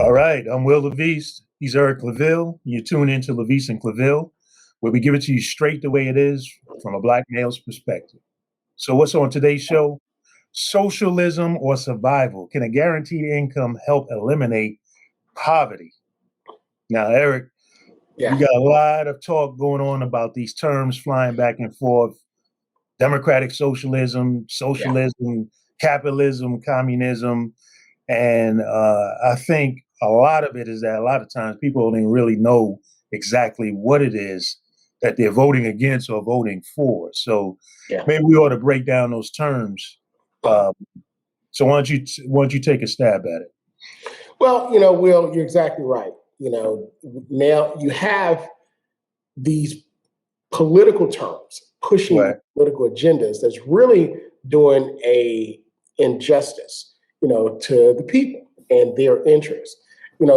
All right, I'm Will LaVeist. He's Eric ClaVille. You tune into LaVeist and ClaVille, where we give it to you straight the way it is from a black male's perspective. So what's on today's show? Socialism or survival? Can a guaranteed income help eliminate poverty? Now, Eric, we got a lot of talk going on about these terms flying back and forth. Democratic socialism, capitalism, communism. And I think a lot of it is that a lot of times people don't even really know exactly what it is that they're voting against or voting for. So maybe we ought to break down those terms. So why don't you take a stab at it? Well, Will, you're exactly right. Now you have these political terms pushing political agendas that's really doing a injustice, to the people and their interests.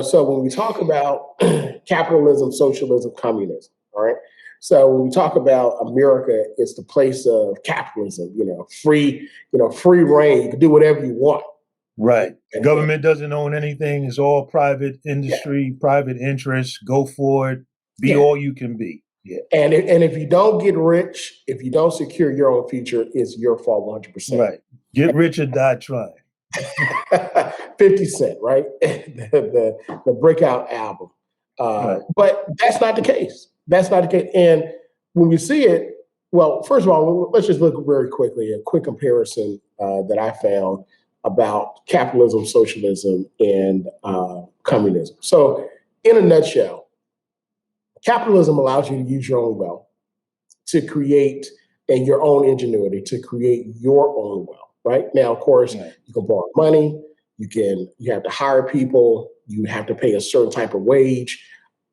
So when we talk about capitalism, socialism, communism, all right. So when we talk about America, it's the place of capitalism, free reign. You can do whatever you want. Right. The government doesn't own anything. It's all private industry, private interests. Go for it. Be all you can be. Yeah. And if you don't get rich, if you don't secure your own future, it's your fault 100%. Right. Get rich or die trying. 50 Cent, right? the breakout album. But that's not the case. That's not the case. And when we see it, well, first of all, let's just look very quickly, a quick comparison that I found about capitalism, socialism, and communism. So in a nutshell, capitalism allows you to use your own wealth to create, and your own ingenuity to create your own wealth. Right now, of course, you can borrow money. You have to hire people. You have to pay a certain type of wage,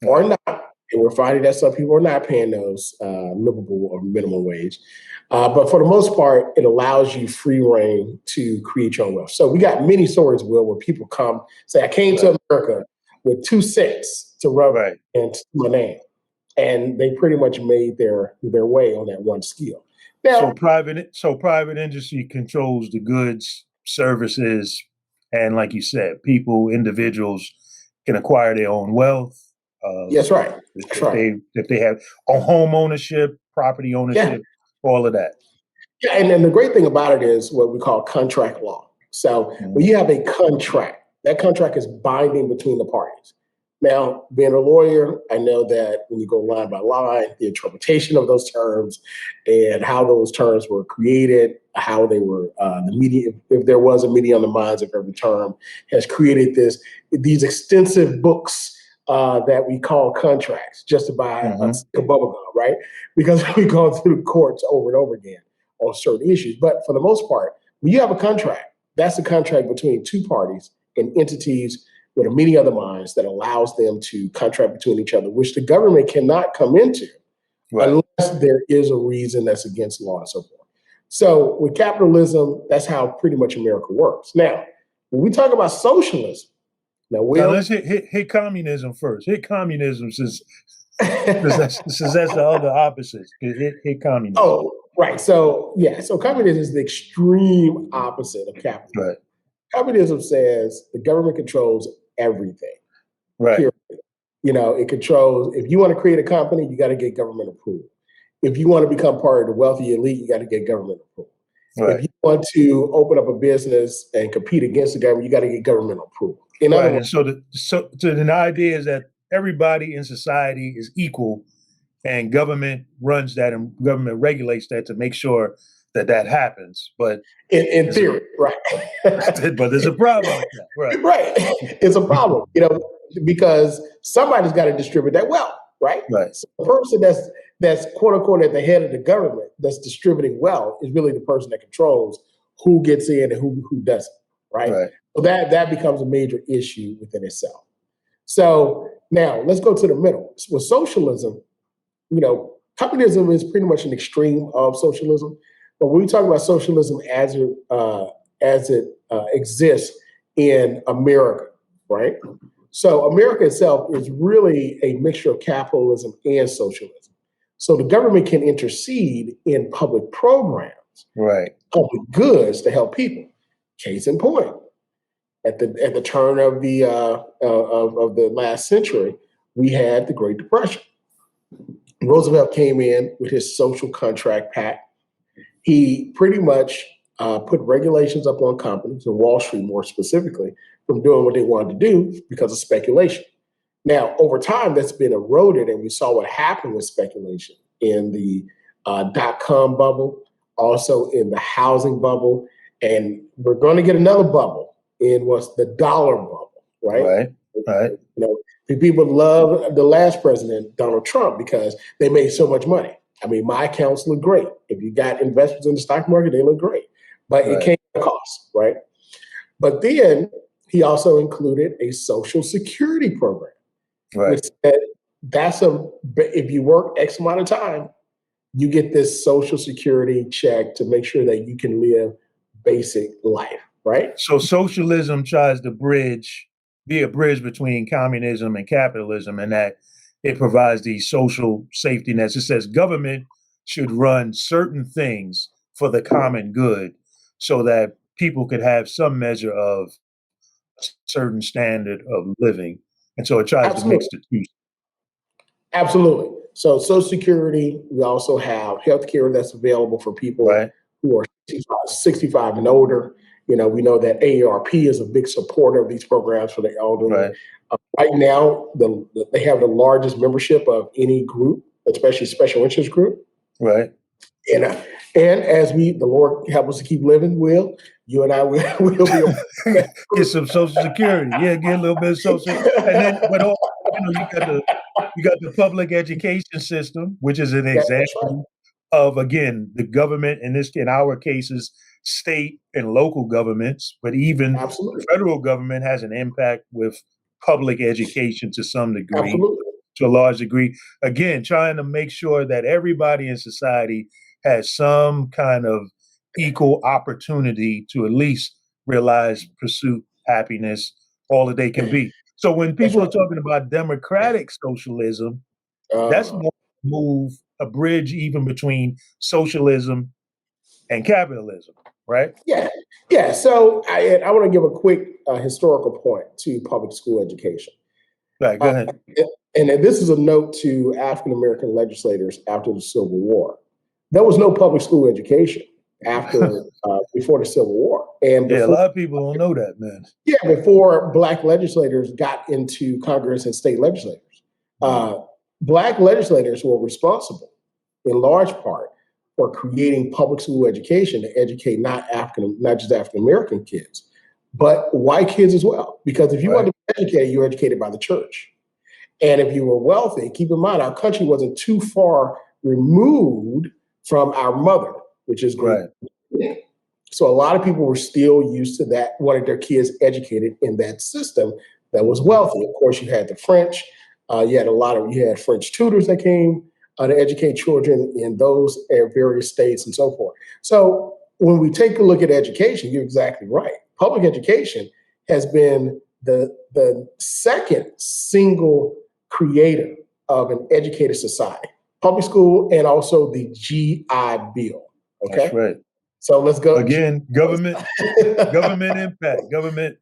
or not. And we're finding that some people are not paying those livable or minimum wage. But for the most part, it allows you free reign to create your own wealth. So we got many stories, Will, where people come say, "I came to America with 2 cents to rub into my name," and they pretty much made their way on that one skill. Now, so private industry controls the goods, services, and like you said, individuals can acquire their own wealth. That's right. If they have home ownership, property ownership, all of that. Yeah, and then the great thing about it is what we call contract law. So when you have a contract, that contract is binding between the parties. Now, being a lawyer, I know that when you go line by line, the interpretation of those terms and how those terms were created, how they were, the media, if there was a media on the minds of every term, has created these extensive books that we call contracts, just to buy a stick of bubble gum, right? Because we go through the courts over and over again on certain issues. But for the most part, when you have a contract, that's a contract between two parties and entities with a meeting of the minds that allows them to contract between each other, which the government cannot come into unless there is a reason that's against law and so forth. So with capitalism, that's how pretty much America works. Now, when we talk about socialism, now let's hit communism first. Hit communism since that's the other opposite. Hit communism. Oh, right. So communism is the extreme opposite of capitalism. Right. Communism says the government controls everything. Right. Period. It controls, if you want to create a company, you got to get government approval. If you want to become part of the wealthy elite, you got to get government approval. Right. If you want to open up a business and compete against the government, you got to get government approval. In other words, so the idea is that everybody in society is equal, and government runs that and government regulates that to make sure that happens. But in theory, right. But there's a problem with that. Right. Right. It's a problem, because somebody's got to distribute that wealth, right? Right. So the person that's quote unquote at the head of the government that's distributing wealth is really the person that controls who gets in and who doesn't, right? So that becomes a major issue within itself. So now let's go to the middle. With socialism, communism is pretty much an extreme of socialism. But when we talk about socialism as it exists in America, right? So America itself is really a mixture of capitalism and socialism. So the government can intercede in public programs, right, public goods to help people. Case in point, at the turn of the last century, we had the Great Depression. Roosevelt came in with his social contract pact. He pretty much put regulations up on companies, and Wall Street more specifically, from doing what they wanted to do because of speculation. Now, over time, that's been eroded, and we saw what happened with speculation in the dot-com bubble, also in the housing bubble, and we're going to get another bubble in what's the dollar bubble, right? Right. People love the last president, Donald Trump, because they made so much money. I mean, my accounts look great. If you got investments in the stock market, they look great. But it came at a cost, right? But then he also included a Social Security program, which said if you work X amount of time, you get this Social Security check to make sure that you can live basic life, right? So socialism tries to be a bridge between communism and capitalism, and that it provides these social safety nets. It says government should run certain things for the common good so that people could have some measure of a certain standard of living. And so it tries to mix the two. Absolutely. So Social Security, we also have health care that's available for people who are 65 and older. We know that AARP is a big supporter of these programs for the elderly. Right now, they have the largest membership of any group, especially special interest group. Right. And as the Lord help us to keep living, you and I will be get some Social Security. Yeah, get a little bit of Social. And then, but you got the public education system, which is an example of, again, the government, in our cases, state and local governments, but even the federal government has an impact with public education to some degree, to a large degree. Again, trying to make sure that everybody in society has some kind of equal opportunity to at least realize, pursue happiness, all that they can be. So when people are talking about democratic socialism, that's a bridge even between socialism and capitalism, right? Yeah. So I want to give a quick historical point to public school education. Right, go ahead. And this is a note to African American legislators after the Civil War. There was no public school education before the Civil War, and a lot of people don't know that, man. Yeah, before Black legislators got into Congress and state legislators, Black legislators were responsible, in large part, for creating public school education to educate not just African American kids, but white kids as well. Because if you want to be educated, you're educated by the church. And if you were wealthy, keep in mind, our country wasn't too far removed from our mother, which is great. So a lot of people were still used to that, wanted their kids educated in that system that was wealthy. Of course, you had the French. You had French tutors that came to educate children in those various states and so forth. So when we take a look at education, you're exactly right. Public education has been the second single creator of an educated society. Public school and also the GI Bill. Okay. That's right. So let's go again. Government impact, government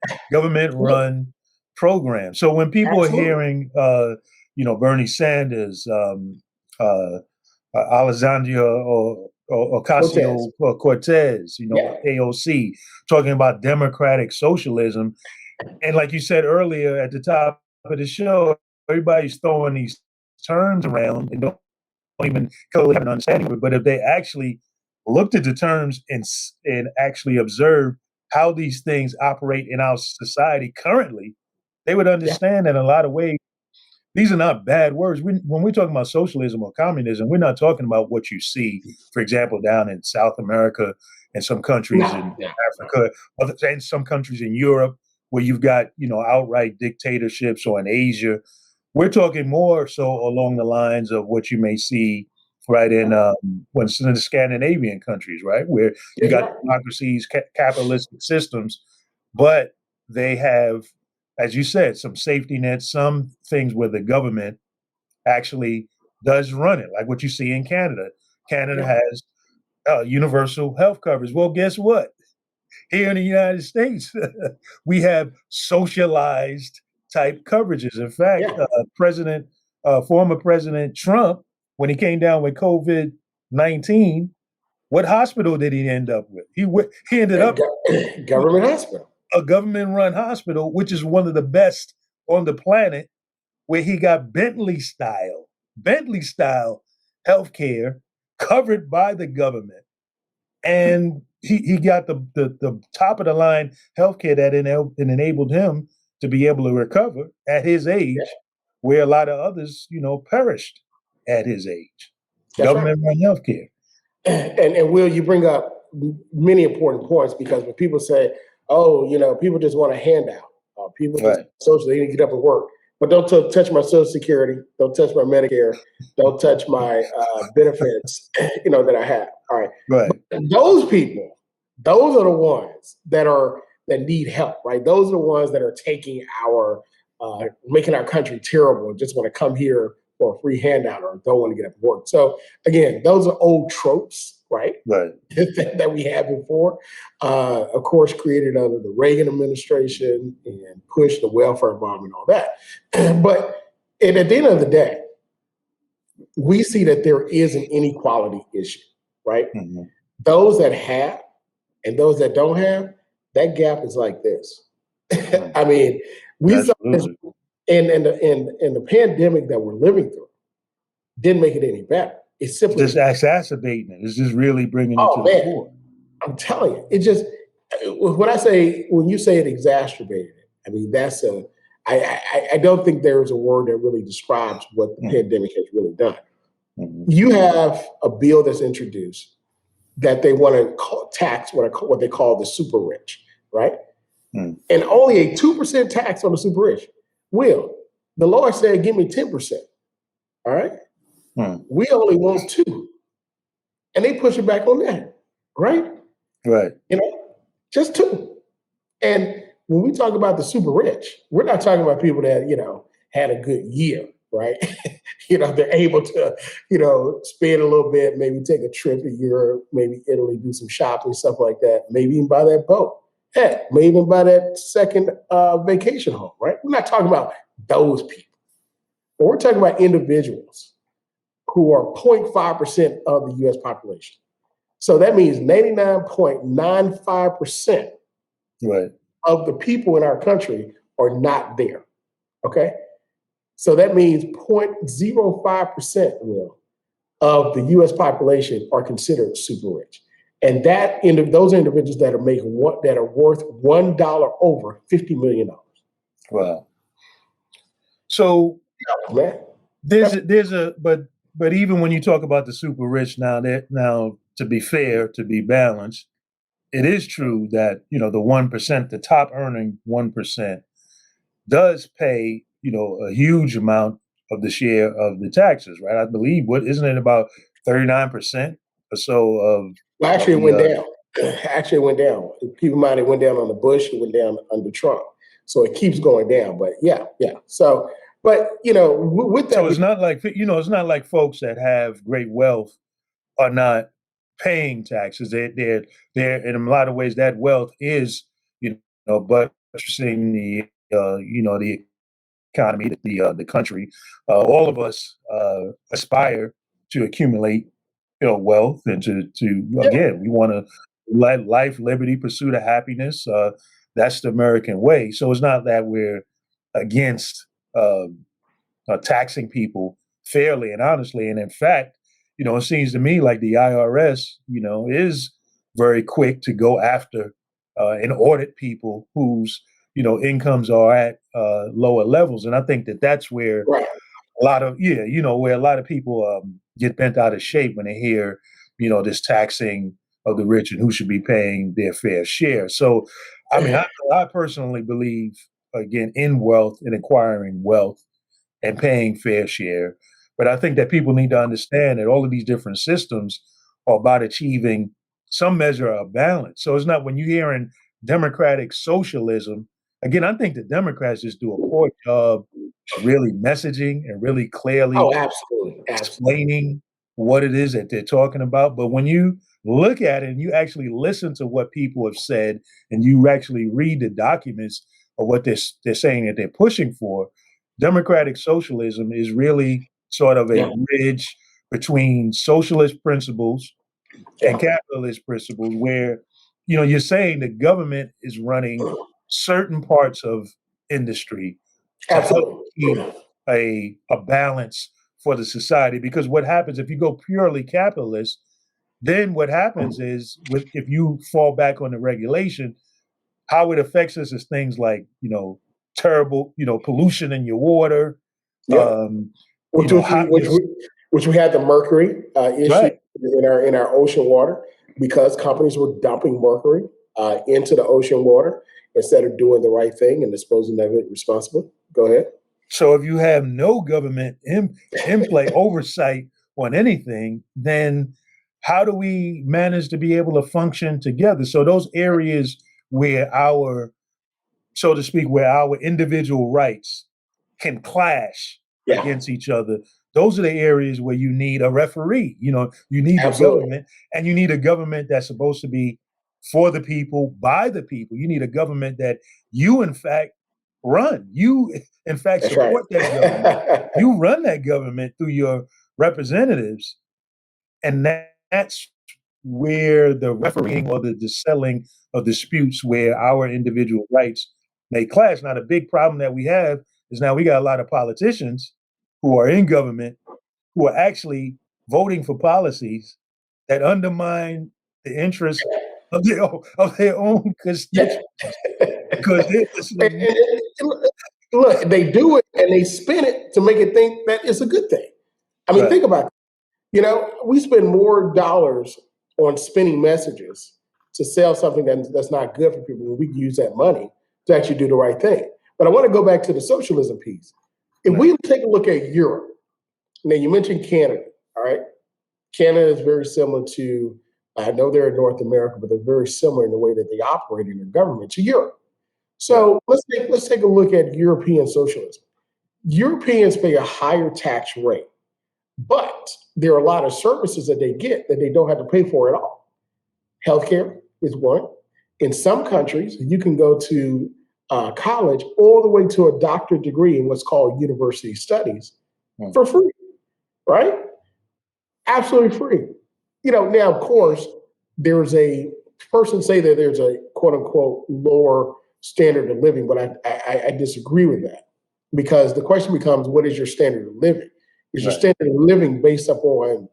run programs. So when people are hearing, Bernie Sanders, Alexandria Ocasio-Cortez, AOC, talking about democratic socialism, and like you said earlier at the top of the show, everybody's throwing these terms around and don't even totally have an understanding of it. But if they actually looked at the terms and actually observed how these things operate in our society currently, they would understand that in a lot of ways, these are not bad words. When we're talking about socialism or communism, we're not talking about what you see, for example, down in South America and some countries in Africa, and some countries in Europe, where you've got, outright dictatorships, or in Asia. We're talking more so along the lines of what you may see right in the Scandinavian countries, right, where you got democracies, capitalistic systems, but they have, as you said, some safety nets, some things where the government actually does run it, like what you see in Canada. Canada has universal health coverage. Well, guess what? here in the United States, we have socialized type coverages. In fact, Yeah. former President Trump, when he came down with COVID-19, what hospital did he end up with? He ended up with Government hospital. a government-run hospital, which is one of the best on the planet, where he got Bentley style healthcare covered by the government, and he got the top of the line healthcare that enabled him to be able to recover at his Yeah, age, where a lot of others, perished at his age. that's right. Government run healthcare. And Will, you bring up many important points because when people say, "Oh, people just want a handout," people just Right. social, they need to get up and work, but don't touch my Social Security, don't touch my Medicare, don't touch my benefits, that I have. All right, Right. those people, those are the ones that need help, right? Those are the ones that are taking making our country terrible and just want to come here for a free handout or don't want to get up and work. So again, those are old tropes, right? Right. that we had before. Of course, created under the Reagan administration and pushed the welfare bomb and all that. But at the end of the day, we see that there is an inequality issue, right? Mm-hmm. Those that have and those that don't have, that gap is like this. I mean, we saw this in the pandemic that we're living through didn't make it any better. It's simply just exacerbating it. It's just really bringing it to the fore. I'm telling you, it just when you say it exacerbated it, I mean I don't think there's a word that really describes what the pandemic has really done. Mm-hmm. You have a bill that's introduced that they want to tax what they call the super rich, right? Mm. And only a 2% tax on the super rich. The Lord said, give me 10%. All right. We only want 2%. And they push it back on that. Right. Right. Just 2%. And when we talk about the super rich, we're not talking about people that, had a good year. Right. They're able to, spend a little bit, maybe take a trip to Europe, maybe Italy, do some shopping, stuff like that. Maybe even buy that boat. Heck, maybe even buy that second vacation home. Right. We're not talking about those people. But we're talking about individuals who are 0.5% of the U.S. population. So that means 99.95% of the people in our country are not there. Okay. So that means 0.05% of the U.S. population are considered super rich. And those individuals that are worth $1 over $50 million. Wow. So but even when you talk about the super rich now, to be fair, to be balanced, it is true that, the 1%, the top earning 1% does pay, a huge amount of the share of the taxes, right? I believe, isn't it about 39% or so of... Well, actually, it went down. Actually, it went down. Keep in mind, it went down on the Bush, it went down under Trump. So it keeps going down, but yeah. So, but, with that... So it's not like folks that have great wealth are not paying taxes. They're in a lot of ways, that wealth is, buttressing the economy, the country. All of us aspire to accumulate, wealth, and to again, we want to life, liberty, pursuit of happiness. That's the American way. So it's not that we're against taxing people fairly and honestly. And in fact, it seems to me like the IRS, is very quick to go after and audit people whose, incomes are at lower levels. And I think that's where a lot of, where a lot of people get bent out of shape when they hear, this taxing of the rich and who should be paying their fair share. So, I mean, I personally believe, again, in wealth and acquiring wealth and paying fair share. But I think that people need to understand that all of these different systems are about achieving some measure of balance. So it's not, when you're hearing democratic socialism, again, I think the Democrats just do a poor job of really messaging and really clearly absolutely explaining what it is that they're talking about. But when you look at it and you actually listen to what people have said and you actually read the documents of what they're saying that they're pushing for, democratic socialism is really sort of a Yeah. bridge between socialist principles Yeah. and capitalist principles where, you're saying the government is running certain parts of industry to help keep Absolutely. a balance for the society. Because what happens if you go purely capitalist, then what happens is if you fall back on the regulation, how it affects us is things like, terrible, pollution in your water, Yep. um, Which hot, we had the mercury issue right. in our ocean water because companies were dumping mercury into the ocean water instead of doing the right thing and disposing of it responsibly. Go ahead. So if you have no government in play oversight on anything, then how do we manage to be able to function together? So those areas where so to speak, where our individual rights can clash Yeah, against each other, those are the areas where you need a referee. You need the absolutely. government, and you need a government that's supposed to be for the people, by the people. You need a government that you, in fact, run. You, in fact, That's right. support that government. You run that government through your representatives, and that's where the refereeing or the settling of disputes where our individual rights may clash. Now, the big problem that we have is now we got a lot of politicians who are in government who are actually voting for policies that undermine the interests of their own Yeah. constituents because they're And- listening. and- and look, they do it and they spin it to make it think that it's a good thing. I mean, Right, think about it. We spend more dollars on spinning messages to sell something that's not good for people when we can use that money to actually do the right thing. But I want to go back to the socialism piece. If right, we take a look at Europe, now you mentioned Canada, all right? Canada is very similar to, I know they're in North America, but they're very similar in the way that they operate in their government to Europe. right, So let's take a look at European socialism. Europeans pay a higher tax rate, but there are a lot of services that they get that they don't have to pay for at all. Healthcare is one. In some countries, you can go to college all the way to a doctorate degree in what's called university studies mm, for free, right? Absolutely free. Now, of course, there's a person say that there's a quote unquote lower standard of living, but I disagree with that because the question becomes, what is your standard of living? Is your right. standard of living based upon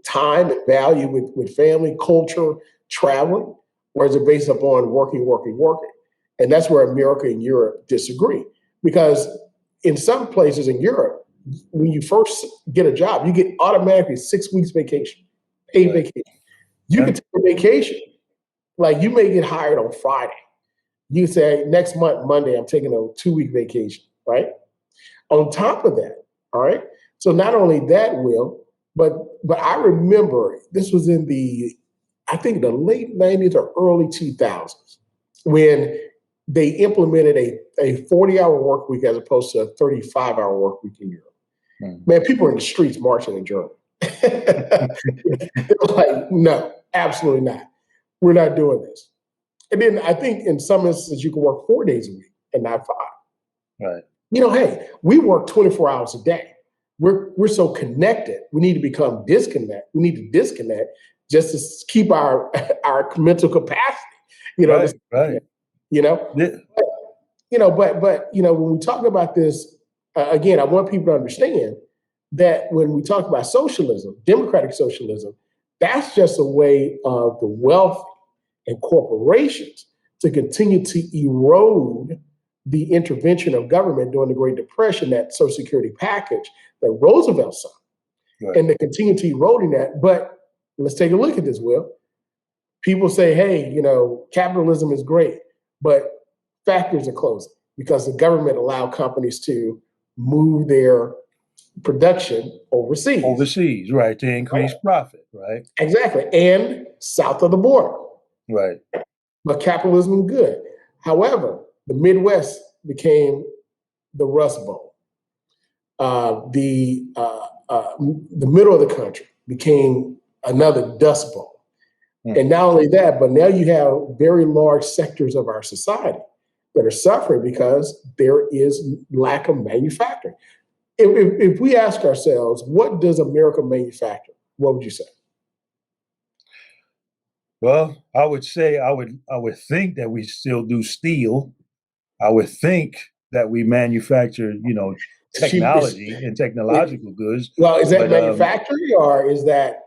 time and value with family, culture, traveling, or is it based upon working, working, working? And that's where America and Europe disagree. Because in some places in Europe, when you first get a job, you get automatically 6 weeks vacation, paid Right. vacation. You can Yeah. take a vacation. Like you may get hired on Friday. You say next month, Monday, I'm taking a 2 week vacation, right? On top of that, all right. So not only that, Will, but I remember this was in I think the late 90s or early 2000s when they implemented a 40-hour work week as opposed to a 35-hour work week in Europe. Mm. Man, people were in the streets marching in Germany. They were like, no, absolutely not. We're not doing this. And then I think in some instances you can work 4 days a week and not 5. Right. Hey, we work 24 hours a day. We're so connected. We need to become disconnect. We need to disconnect just to keep our our mental capacity. Right. Right. You know, Yeah. when we talk about this again, I want people to understand that when we talk about socialism, democratic socialism, that's just a way of the wealthy and corporations to continue to erode the intervention of government during the Great Depression, that Social Security package that Roosevelt signed, Right. and to continue to eroding that. But let's take a look at this, Will. People say, hey, capitalism is great, but factories are closing because the government allowed companies to move their production overseas. Overseas, right, to increase profit, right? Exactly. And south of the border. Right. But capitalism is good. However, the Midwest became the Rust Bowl. The middle of the country became another Dust Bowl. And not only that, but now you have very large sectors of our society that are suffering because there is lack of manufacturing. If we ask ourselves, what does America manufacture? What would you say? Well, I would say I would think that we still do steel. I would think that we manufacture, It's cheap. technology and technological goods. Well, is that But manufacturing or is that,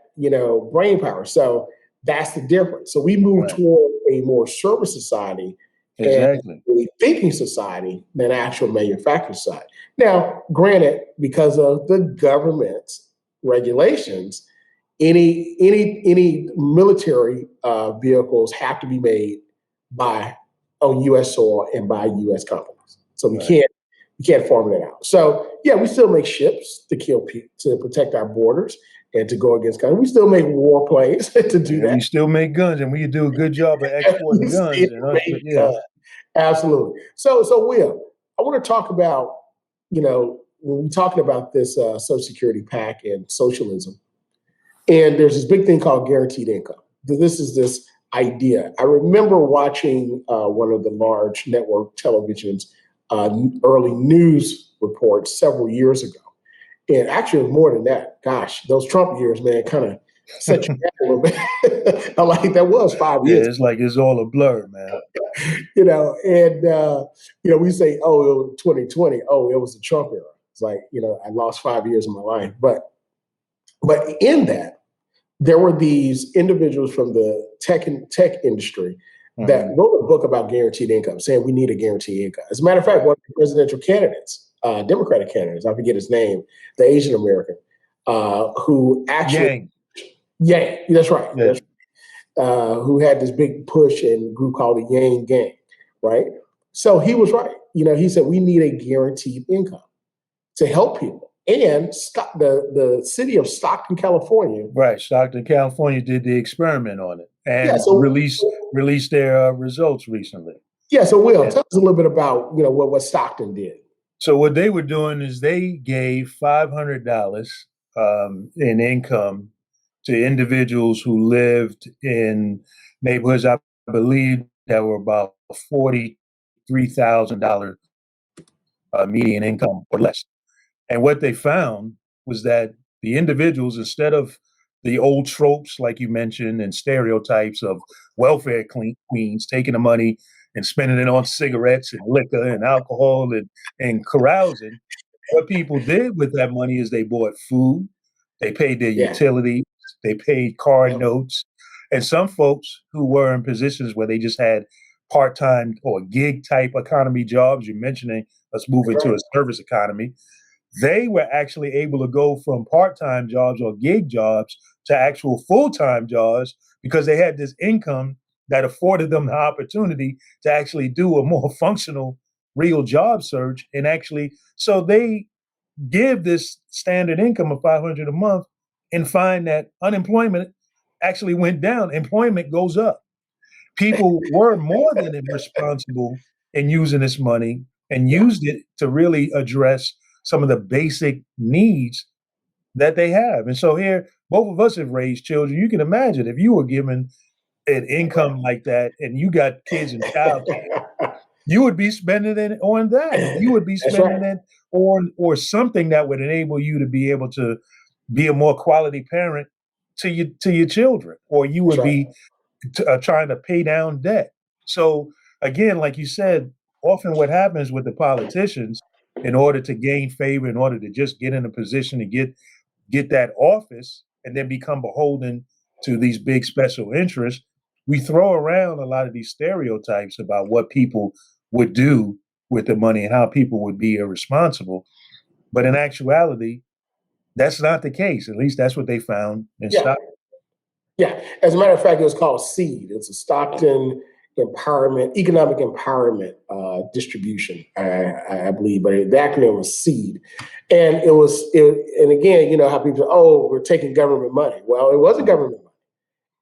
brain power? So that's the difference. So we move right, toward a more service society and exactly, a thinking society than actual manufacturing society. Now, granted, because of the government's regulations, any military vehicles have to be made by on U.S. soil and by U.S. companies. So we right. can't farm that out. So yeah, we still make ships to kill people to protect our borders and to go against countries. We still make warplanes to do And that. we still make guns, and we do a good job of We exporting still guns. And us, make yeah, absolutely. So Will, I want to talk about when we're talking about this Social Security PAC and socialism. And there's this big thing called guaranteed income. This is this idea. I remember watching one of the large network televisions early news reports several years ago. And actually, it was more than that. Gosh, those Trump years, man, kind of set you back a little bit. I'm like, that was 5 years, yeah, it's like it's all a blur, man. and we say, oh, it was 2020. Oh, it was the Trump era. It's like, I lost 5 years of my life. But in that, there were these individuals from the tech industry that Mhm. wrote a book about guaranteed income, saying we need a guaranteed income. As a matter of fact, one of the presidential candidates, Democratic candidates, I forget his name, the Asian American, who actually, Yang, yeah, that's right, yeah, who had this big push in a group called the Yang Gang, right? So he was right. He said we need a guaranteed income to help people. And the city of Stockton, California. right. Stockton, California did the experiment on it Yeah, and so released their results recently. Will, And tell us a little bit about what Stockton did. so what they were doing is they gave $500 in income to individuals who lived in neighborhoods, I believe, that were about $43,000 median income or less. And what they found was that the individuals, instead of the old tropes, like you mentioned, and stereotypes of welfare queens taking the money and spending it on cigarettes and liquor and alcohol and carousing, what people did with that money is they bought food, they paid their Yeah. utilities, they paid car Yep. notes. And some folks who were in positions where they just had part-time or gig type economy jobs, you're mentioning us That's moving to right. a service economy, they were actually able to go from part-time jobs or gig jobs to actual full-time jobs because they had this income that afforded them the opportunity to actually do a more functional real job search. And actually, so they give this standard income of 500 a month and find that unemployment actually went down, employment goes up. People were more than responsible in using this money and Yeah. used it to really address some of the basic needs that they have. And so here, both of us have raised children. You can imagine if you were given an income like that and you got kids in childcare, you would be spending it on that. You would be That's right. spending it on or something that would enable you to be able to be a more quality parent to your children, or you That's would right. be trying to pay down debt. So again, like you said, often what happens with the politicians, in order to gain favor, in order to just get in a position to get that office, and then become beholden to these big special interests, we throw around a lot of these stereotypes about what people would do with the money and how people would be irresponsible. But in actuality, that's not the case. At least that's what they found in Yeah. Stockton. Yeah. As a matter of fact, it was called SEED. It's a Stockton Economic Empowerment Distribution, I believe, but the acronym was SEED. And and again, how people say, oh, we're taking government money. Well, it wasn't government money.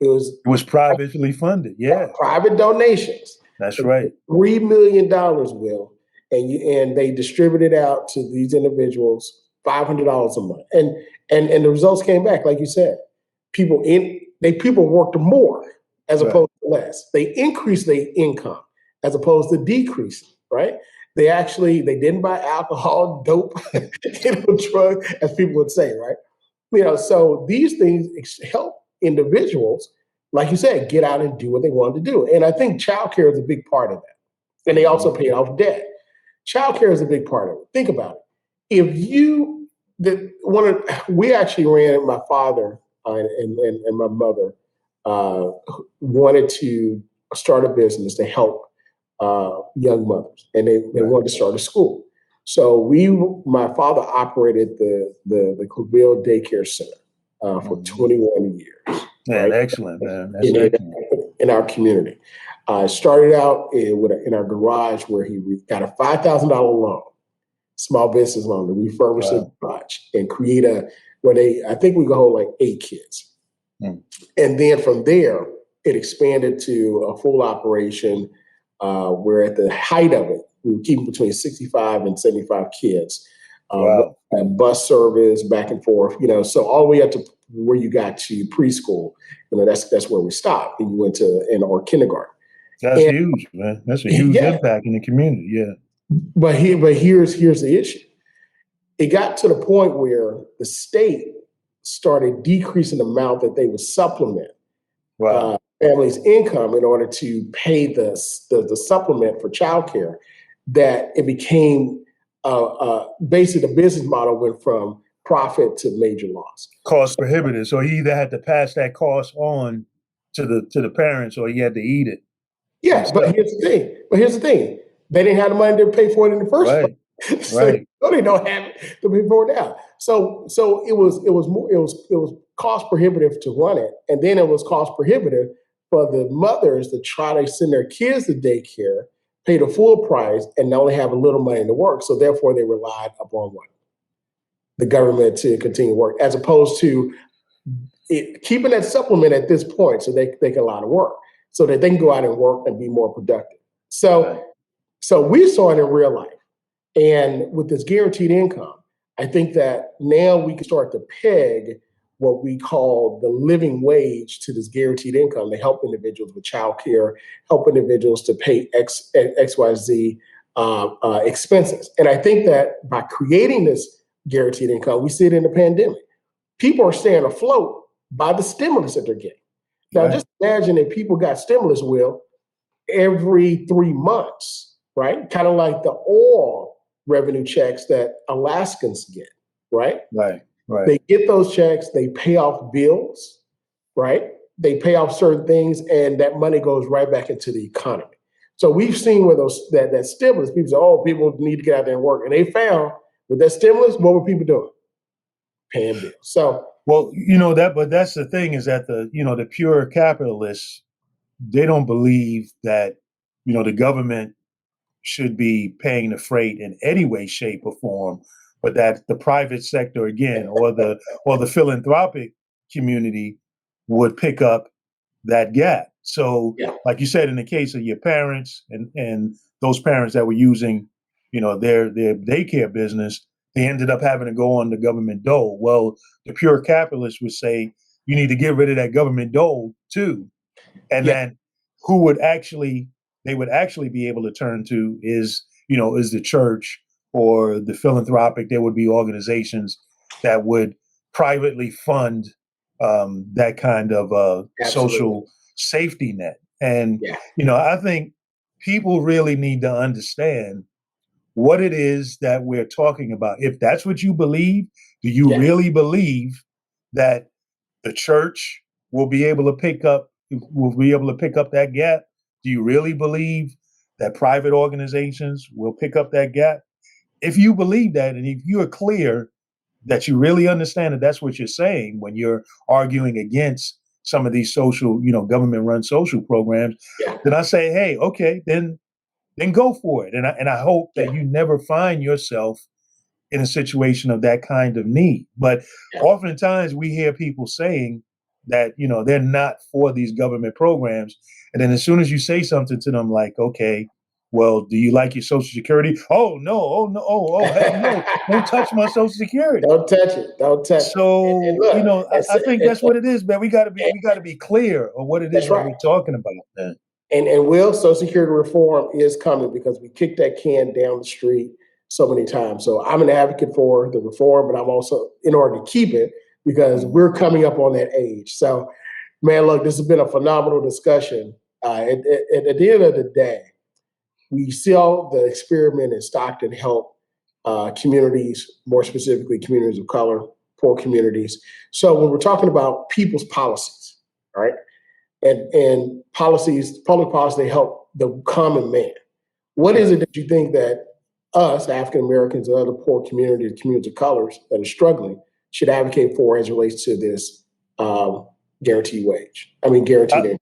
It was It was privately funded. Yeah, private donations. that's And right. $3 million, Will, and they distributed out to these individuals $500 a month, and the results came back, like you said. People worked more. as Right. opposed to less. They increased their income as opposed to decreasing, right? They didn't buy alcohol, dope, drug, as people would say, right? So these things help individuals, like you said, get out and do what they wanted to do. And I think childcare is a big part of that. And they also pay off debt. Childcare is a big part of it. Think about it. If you we actually ran, my father and my mother wanted to start a business to help young mothers, and they wanted to start a school. So my father operated the ClaVille Daycare Center for 21 years. Man, right? excellent, man. That's in, excellent. in our community. Started out in our garage where he got a $5,000 loan, small business loan, to refurbish the garage and create I think we could hold like 8 kids. And then from there, it expanded to a full operation where at the height of it, we were keeping between 65 and 75 kids. And bus service back and forth, so all the way up to where you got to preschool, that's where we stopped. And you went or kindergarten. That's huge, man. That's a huge impact in the community. Yeah. But here's the issue. It got to the point where the state started decreasing the amount that they would supplement families' income in order to pay the supplement for childcare. That it became basically the business model went from profit to major loss. Cost prohibitive. So he either had to pass that cost on to the parents, or he had to eat it. Yeah, but here's the thing. They didn't have the money to pay for it in the first place. So they don't have it to pay for it now. So it was cost prohibitive to run it, and then it was cost prohibitive for the mothers to try to send their kids to daycare, pay the full price, and only have a little money to work. So therefore, they relied upon the government to continue work, as opposed to keeping that supplement at this point, so they can allow to work, so that they can go out and work and be more productive. So we saw it in real life. And with this guaranteed income, I think that now we can start to peg what we call the living wage to this guaranteed income to help individuals with childcare, help individuals to pay XYZ expenses. And I think that by creating this guaranteed income, we see it in the pandemic. People are staying afloat by the stimulus that they're getting. Now, just imagine if people got stimulus, every 3 months, right? Kind of like the oil revenue checks that Alaskans get, right? Right. They get those checks, they pay off bills, right? They pay off certain things, and that money goes right back into the economy. So we've seen where that stimulus, people say, people need to get out there and work. And they found with that stimulus, what were people doing? Paying bills. So but that's the thing, is that the pure capitalists, they don't believe that the government should be paying the freight in any way, shape, or form, but that the private sector, again, or the philanthropic community would pick up that gap. So, like you said, in the case of your parents and those parents that were using, their daycare business, they ended up having to go on the government dole. Well, the pure capitalists would say you need to get rid of that government dole too, and then who would actually be able to turn to is the church or the philanthropic. There would be organizations that would privately fund that kind of social safety net. And, I think people really need to understand what it is that we're talking about. If that's what you believe, do you really believe that the church will be able to pick up that gap? Do you really believe that private organizations will pick up that gap? If you believe that, and if you are clear that you really understand that that's what you're saying when you're arguing against some of these social, government-run social programs, then I say, hey, okay, then go for it. And I hope that you never find yourself in a situation of that kind of need. But oftentimes we hear people saying that, they're not for these government programs. And then as soon as you say something to them like, okay, Well, do you like your Social Security? Oh no, oh no, oh heck no! Don't touch my Social Security. Don't touch it. Don't touch it. And So look, I think that's what it is, man. We got to be clear on what it is that's that right. we're talking about, man. And Will, Social Security reform is coming because we kicked that can down the street so many times. So I'm an advocate for the reform, but I'm also in order to keep it because we're coming up on that age. So, man, look, this has been a phenomenal discussion. At the end of the day, we saw the experiment in Stockton help communities, more specifically communities of color, poor communities. So when we're talking about people's policies, all right, and policies, public policy, they help the common man. What is it that you think that us, African Americans, and other poor communities, communities of colors that are struggling, should advocate for as it relates to this guaranteed wage? I mean, guaranteed income.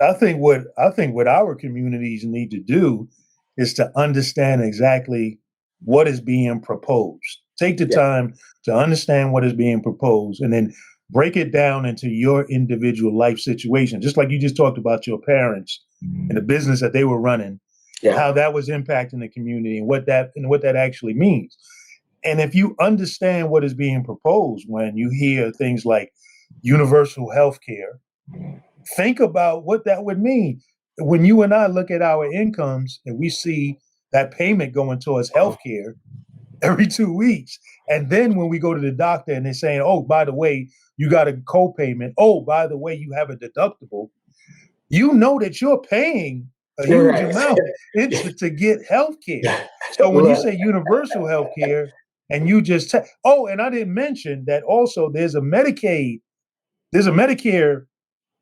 I think what our communities need to do is to understand exactly what is being proposed. Take the time to understand what is being proposed and then break it down into your individual life situation. Just like you just talked about your parents and the business that they were running, how that was impacting the community and what that actually means. And if you understand what is being proposed when you hear things like universal health care, think about what that would mean. When you and I look at our incomes and we see that payment going towards healthcare every 2 weeks, and then when we go to the doctor and they're saying, "Oh, by the way, you got a co-payment. Oh, by the way, you have a deductible," you know that you're paying a huge amount to get healthcare. So when you say universal healthcare, and you just and I didn't mention that also there's a Medicare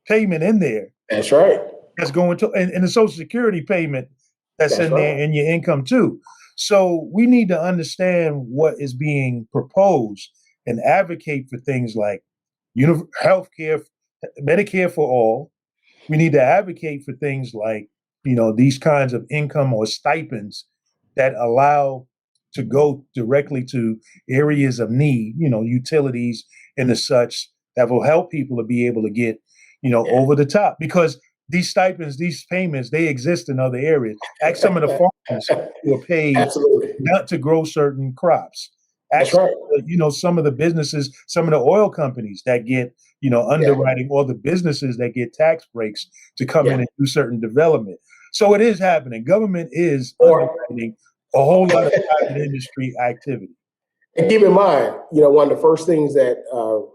payment in there. That's right. That's going to, and the Social Security payment that's in there in your income too. So we need to understand what is being proposed and advocate for things like health care, Medicare for all. We need to advocate for things like, these kinds of income or stipends that allow to go directly to areas of need, utilities and the such that will help people to be able to get, over the top. Because these stipends, these payments, they exist in other areas. Ask some of the farmers who are paid not to grow certain crops. Ask some of the businesses, some of the oil companies that get, underwriting, or the businesses that get tax breaks to come in and do certain development. So it is happening. Government is underwriting a whole lot of private industry activity. And keep in mind, one of the first things that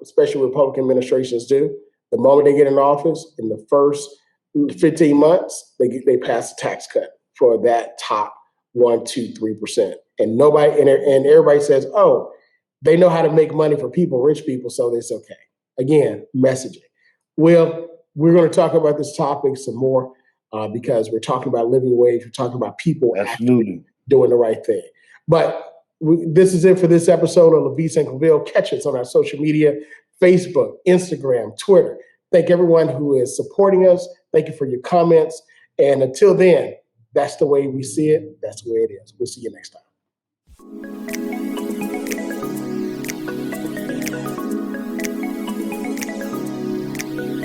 especially Republican administrations do, the moment they get in office, in the first 15 months, they pass a tax cut for that top 1%, 2%, 3%. And nobody and everybody says, "Oh, they know how to make money for people, rich people, so it's okay." Again, messaging. Well, we're going to talk about this topic some more because we're talking about living wage. We're talking about people actually doing the right thing. But this is it for this episode of LaVeist and ClaVille. Catch us on our social media, Facebook, Instagram, Twitter. Thank everyone who is supporting us. Thank you for your comments. And until then, that's the way we see it. That's the way it is. We'll see you next time.